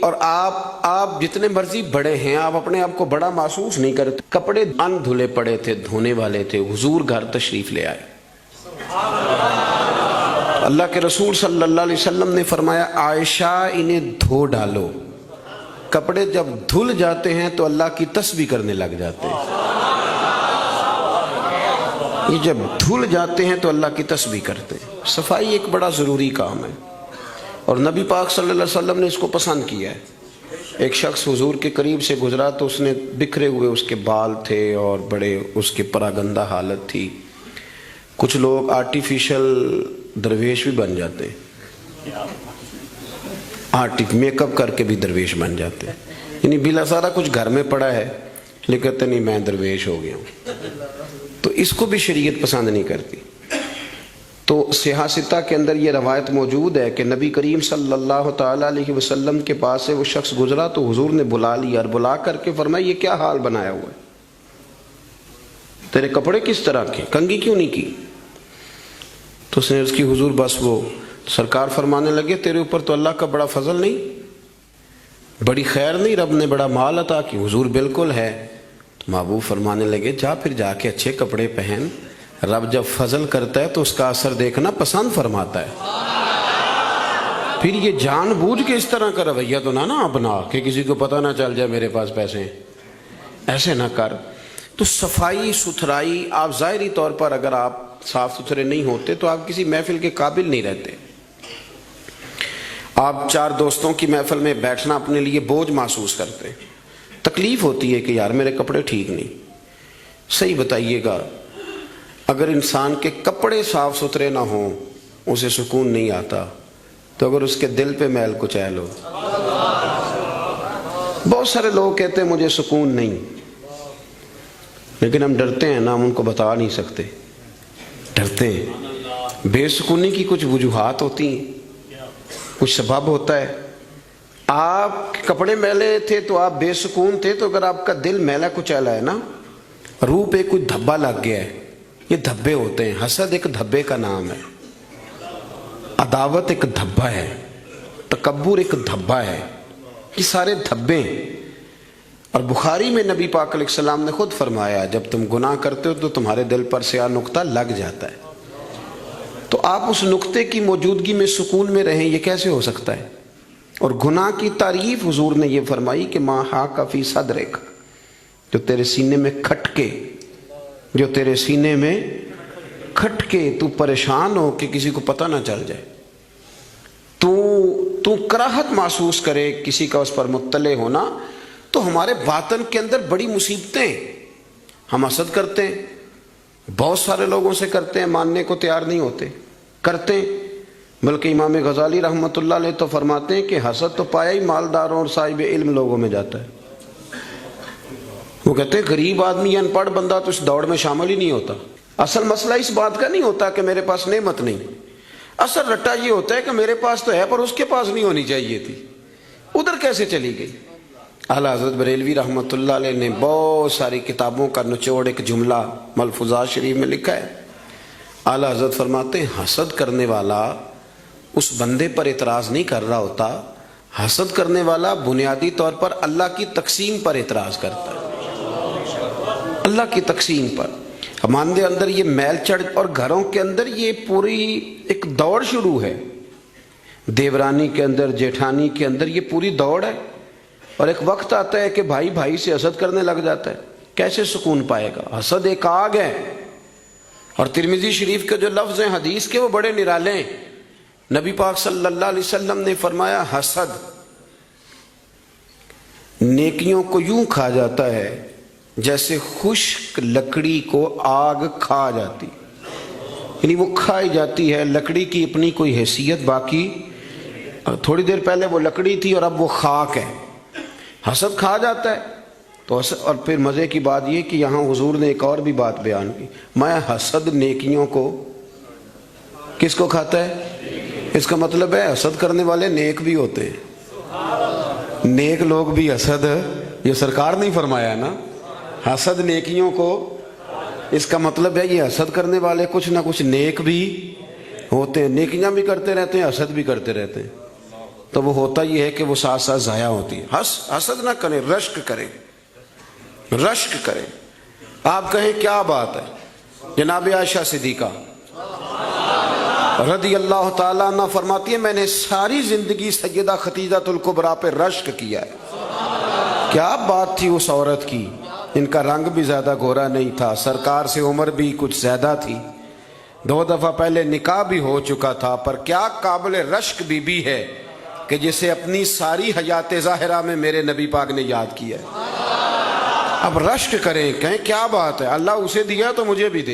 اور آپ جتنے مرضی بڑے ہیں آپ اپنے آپ کو بڑا محسوس نہیں کرتے. کپڑے ان دھلے پڑے تھے, دھونے والے تھے, حضور گھر تشریف لے آئے. اللہ کے رسول صلی اللہ علیہ وسلم نے فرمایا عائشہ انہیں دھو ڈالو. کپڑے جب دھل جاتے ہیں تو اللہ کی تسبیح کرنے لگ جاتے ہیں. یہ جب دھل جاتے ہیں تو اللہ کی تسبیح کرتے ہیں. صفائی ایک بڑا ضروری کام ہے اور نبی پاک صلی اللہ علیہ وسلم نے اس کو پسند کیا ہے. ایک شخص حضور کے قریب سے گزرا تو اس نے بکھرے ہوئے اس کے بال تھے اور بڑے اس کے پراگندہ حالت تھی. کچھ لوگ آرٹیفیشل درویش بھی بن جاتے ہیں, میک اپ کر کے بھی درویش بن جاتے ہیں. یعنی بلا سارا کچھ گھر میں پڑا ہے لیکن کہتے نہیں میں درویش ہو گیا ہوں. تو اس کو بھی شریعت پسند نہیں کرتی. تو صحیح ستہ کے اندر یہ روایت موجود ہے کہ نبی کریم صلی اللہ تعالیٰ علیہ وسلم کے پاس سے وہ شخص گزرا تو حضور نے بلا لیا اور بلا کر کے فرمایا یہ کیا حال بنایا ہوا ہے, تیرے کپڑے کس طرح کے, کنگھی کیوں نہیں کی؟ تو اس نے اس کی حضور بس وہ سرکار فرمانے لگے تیرے اوپر تو اللہ کا بڑا فضل نہیں, بڑی خیر نہیں, رب نے بڑا مال عطا کی. حضور بالکل ہے. تو محبوب فرمانے لگے جا پھر جا کے اچھے کپڑے پہن, رب جب فضل کرتا ہے تو اس کا اثر دیکھنا پسند فرماتا ہے. پھر یہ جان بوجھ کے اس طرح کا رویہ تو نہ اپنا کہ کسی کو پتہ نہ چل جائے میرے پاس پیسے ہیں, ایسے نہ کر. تو صفائی ستھرائی, آپ ظاہری طور پر اگر آپ صاف ستھرے نہیں ہوتے تو آپ کسی محفل کے قابل نہیں رہتے. آپ چار دوستوں کی محفل میں بیٹھنا اپنے لیے بوجھ محسوس کرتے ہیں, تکلیف ہوتی ہے کہ یار میرے کپڑے ٹھیک نہیں. صحیح بتائیے گا, اگر انسان کے کپڑے صاف ستھرے نہ ہوں اسے سکون نہیں آتا, تو اگر اس کے دل پہ میل کچیل ہو. بہت سارے لوگ کہتے ہیں مجھے سکون نہیں, لیکن ہم ڈرتے ہیں نا, ہم ان کو بتا نہیں سکتے, ڈرتے ہیں. بے سکونی کی کچھ وجوہات ہوتی ہیں, کچھ سبب ہوتا ہے. آپ کپڑے میلے تھے تو آپ بے سکون تھے, تو اگر آپ کا دل میلا کچیلا ہے نا, روح پہ کوئی دھبا لگ گیا ہے, یہ دھبے ہوتے ہیں. حسد ایک دھبے کا نام ہے, عداوت ایک دھبا ہے, تکبر ایک دھبا ہے, یہ سارے دھبے. اور بخاری میں نبی پاک علیہ السلام نے خود فرمایا جب تم گناہ کرتے ہو تو تمہارے دل پر سیاہ نقطہ لگ جاتا ہے. تو آپ اس نقطے کی موجودگی میں سکون میں رہیں, یہ کیسے ہو سکتا ہے؟ اور گناہ کی تعریف حضور نے یہ فرمائی کہ ما حاک فی صدرک, جو تیرے سینے میں کھٹکے, جو تیرے سینے میں کھٹکے, تو پریشان ہو کہ کسی کو پتہ نہ چل جائے, تو کراہت محسوس کرے کسی کا اس پر مطلع ہونا. تو ہمارے باطن کے اندر بڑی مصیبتیں, ہم حسد کرتے ہیں, بہت سارے لوگوں سے کرتے ہیں, ماننے کو تیار نہیں ہوتے, کرتے ہیں. بلکہ امام غزالی رحمۃ اللہ علیہ تو فرماتے ہیں کہ حسد تو پایا ہی مالداروں اور صاحب علم لوگوں میں جاتا ہے. وہ کہتے ہیں غریب آدمی ان پڑھ بندہ تو اس دوڑ میں شامل ہی نہیں ہوتا. اصل مسئلہ اس بات کا نہیں ہوتا کہ میرے پاس نعمت نہیں, اصل رٹا یہ ہوتا ہے کہ میرے پاس تو ہے پر اس کے پاس نہیں ہونی چاہیے تھی, ادھر کیسے چلی گئی. اعلیٰ حضرت بریلوی رحمۃ اللہ علیہ نے بہت ساری کتابوں کا نچوڑ ایک جملہ ملفوظات شریف میں لکھا ہے. اعلیٰ حضرت فرماتے ہیں حسد کرنے والا اس بندے پر اعتراض نہیں کر رہا ہوتا, حسد کرنے والا بنیادی طور پر اللہ کی تقسیم پر اعتراض کرتا ہے, اللہ کی تقسیم پر. ہمارے اندر یہ میل چڑھ, اور گھروں کے اندر یہ پوری ایک دوڑ شروع ہے, دیورانی کے اندر, جیٹھانی کے اندر یہ پوری دوڑ ہے. اور ایک وقت آتا ہے کہ بھائی بھائی سے حسد کرنے لگ جاتا ہے, کیسے سکون پائے گا؟ حسد ایک آگ ہے. اور ترمذی شریف کے جو لفظ ہیں حدیث کے وہ بڑے نرالے ہیں. نبی پاک صلی اللہ علیہ وسلم نے فرمایا حسد نیکیوں کو یوں کھا جاتا ہے جیسے خشک لکڑی کو آگ کھا جاتی, یعنی وہ کھائی جاتی ہے, لکڑی کی اپنی کوئی حیثیت باقی, تھوڑی دیر پہلے وہ لکڑی تھی اور اب وہ خاک ہے. حسد کھا جاتا ہے. تو اور پھر مزے کی بات یہ کہ یہاں حضور نے ایک اور بھی بات بیان کی, میں حسد نیکیوں کو کس کو کھاتا ہے؟ اس کا مطلب ہے حسد کرنے والے نیک بھی ہوتے ہیں, نیک لوگ بھی حسد, یہ سرکار نہیں فرمایا نا, حسد نیکیوں کو, اس کا مطلب ہے یہ حسد کرنے والے کچھ نہ کچھ نیک بھی ہوتے ہیں, نیکیاں بھی کرتے رہتے ہیں, حسد بھی کرتے رہتے ہیں. تو وہ ہوتا یہ ہے کہ وہ ساتھ ساتھ ضائع ہوتی ہے. حسد نہ کریں، رشک کریں، رشک کریں. آپ کہیں کیا بات ہے. جناب عائشہ صدیقہ رضی اللہ تعالیٰ عنہ فرماتی ہے میں نے ساری زندگی سیدہ خدیجہ الکبریٰ پہ رشک کیا ہے. کیا بات تھی اس عورت کی. ان کا رنگ بھی زیادہ گورا نہیں تھا، سرکار سے عمر بھی کچھ زیادہ تھی، 2 دفعہ پہلے نکاح بھی ہو چکا تھا، پر کیا قابل رشک بی بی ہے کہ جسے اپنی ساری حیات ظاہرہ میں میرے نبی پاک نے یاد کیا ہے. اب رشک کریں، کہیں کیا بات ہے، اللہ اسے دیا تو مجھے بھی دے.